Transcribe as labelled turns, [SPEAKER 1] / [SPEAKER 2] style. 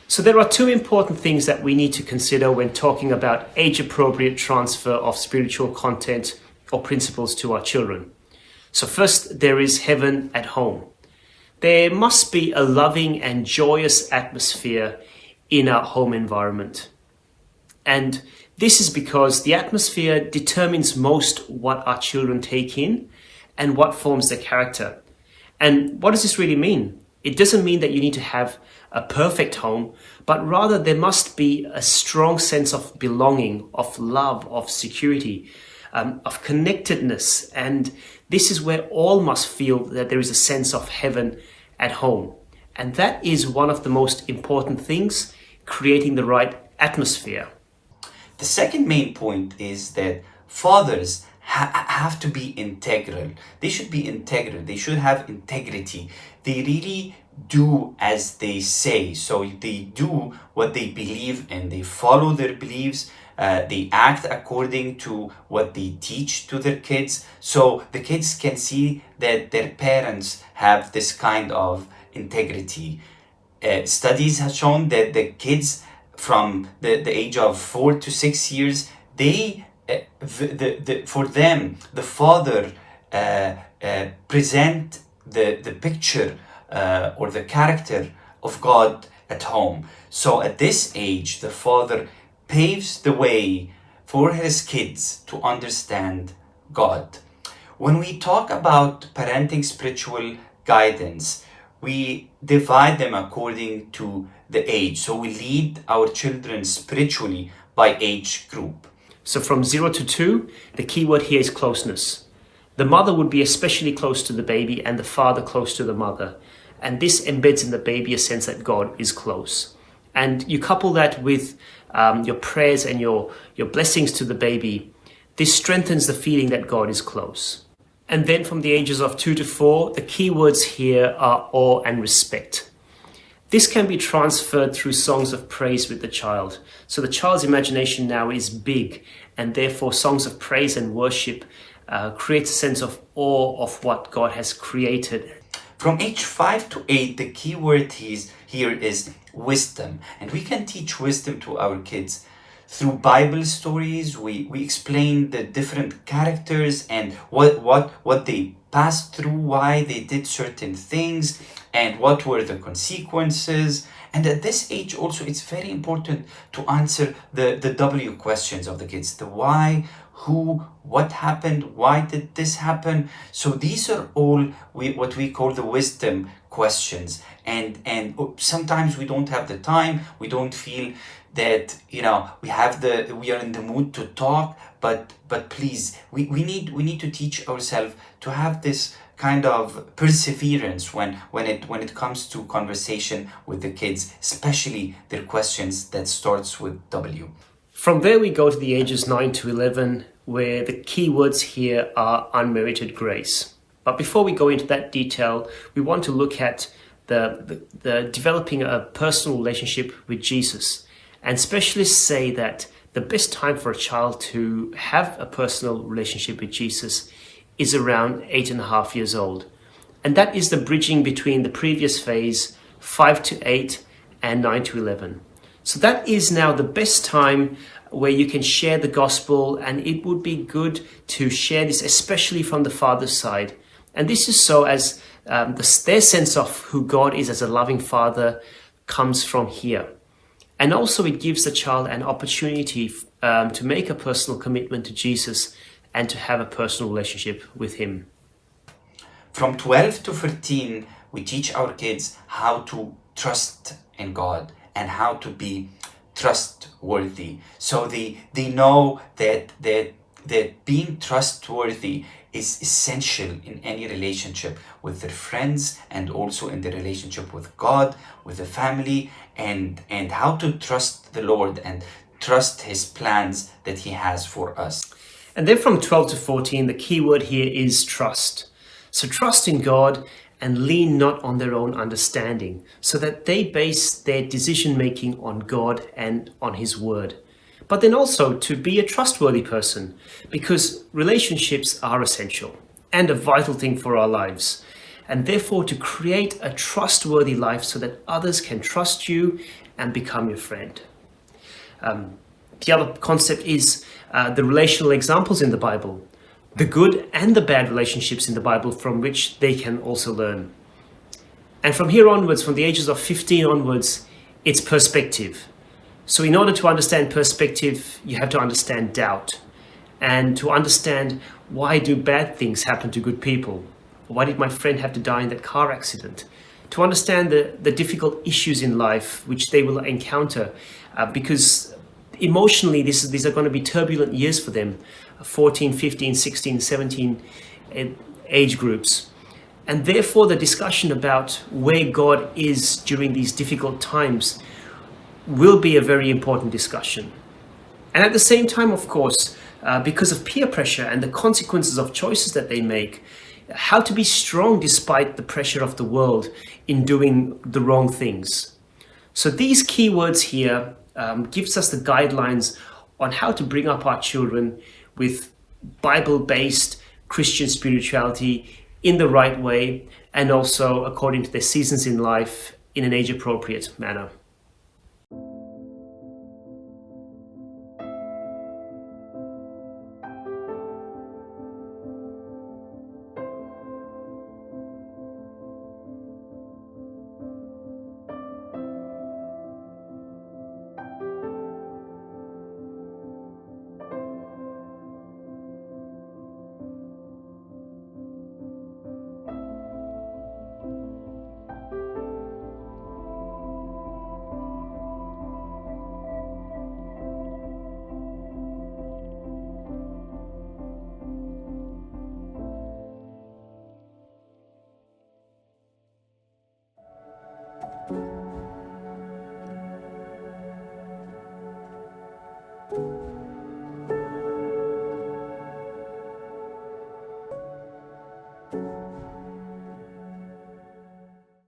[SPEAKER 1] So there are two important things that we need to consider when talking about age-appropriate transfer of spiritual content or principles to our children. So first, there is heaven at home. There must be a loving and joyous atmosphere in our home environment. And this is because the atmosphere determines most what our children take in and what forms their character. And what does this really mean? It doesn't mean that you need to have a perfect home, but rather there must be a strong sense of belonging, of love, of security, of connectedness. And this is where all must feel that there is a sense of heaven at home. And that is one of the most important things, creating the right atmosphere.
[SPEAKER 2] The second main point is that fathers have to be integral. They should be integral. They should have integrity. They really do as they say. So they do what they believe in. They follow their beliefs. They act according to what they teach to their kids. So the kids can see that their parents have this kind of integrity. Studies have shown that the kids from the age of 4 to 6 years, they for them, the father present the picture or the character of God at home. So at this age, the father paves the way for his kids to understand God. When we talk about parenting spiritual guidance, we divide them according to the age. So we lead our children spiritually by age group.
[SPEAKER 1] So from 0 to 2, the key word here is closeness. The mother would be especially close to the baby and the father close to the mother. And this embeds in the baby a sense that God is close. And you couple that with your prayers and your blessings to the baby. This strengthens the feeling that God is close. And then from the ages of 2 to 4, the key words here are awe and respect. This can be transferred through songs of praise with the child. So the child's imagination now is big, and therefore songs of praise and worship creates a sense of awe of what God has created.
[SPEAKER 2] From age 5 to 8, the key word here is wisdom. And we can teach wisdom to our kids through Bible stories. We explain the different characters and what they passed through, why they did certain things, and what were the consequences. And at this age also, it's very important to answer the W questions of the kids. The why, who, what happened, why did this happen? So these are all what we call the wisdom questions. And sometimes we don't have the time, we don't feel that we are in the mood to talk, but please, we need to teach ourselves to have this kind of perseverance when it comes to conversation with the kids, especially their questions that starts with W.
[SPEAKER 1] From there we go to the ages 9 to 11, where the key words here are unmerited grace. But before we go into that detail, we want to look at the developing a personal relationship with Jesus. And specialists say that the best time for a child to have a personal relationship with Jesus is around 8.5 years old. And that is the bridging between the previous phase, 5 to 8 and 9 to 11. So that is now the best time where you can share the gospel, and it would be good to share this, especially from the father's side. And this is so as their sense of who God is as a loving father comes from here. And also it gives the child an opportunity to make a personal commitment to Jesus and to have a personal relationship with him.
[SPEAKER 2] From 12 to 13, we teach our kids how to trust in God and how to be trustworthy. So they know that being trustworthy is essential in any relationship with their friends and also in the relationship with God, with the family, and how to trust the Lord and trust his plans that he has for us.
[SPEAKER 1] And then from 12 to 14, the key word here is trust. So trust in God and lean not on their own understanding, so that they base their decision making on God and on his word. but then also to be a trustworthy person, because relationships are essential and a vital thing for our lives. And therefore to create a trustworthy life so that others can trust you and become your friend. The other concept is the relational examples in the Bible, the good and the bad relationships in the Bible from which they can also learn. And from here onwards, from the ages of 15 onwards, it's perspective. So in order to understand perspective, you have to understand doubt. And to understand, why do bad things happen to good people? Why did my friend have to die in that car accident? To understand the difficult issues in life which they will encounter, because emotionally these are going to be turbulent years for them, 14, 15, 16, 17 age groups. And therefore the discussion about where God is during these difficult times will be a very important discussion. And at the same time, of course, because of peer pressure and the consequences of choices that they make, how to be strong despite the pressure of the world in doing the wrong things. So these keywords here gives us the guidelines on how to bring up our children with Bible-based Christian spirituality in the right way, and also according to their seasons in life in an age-appropriate manner.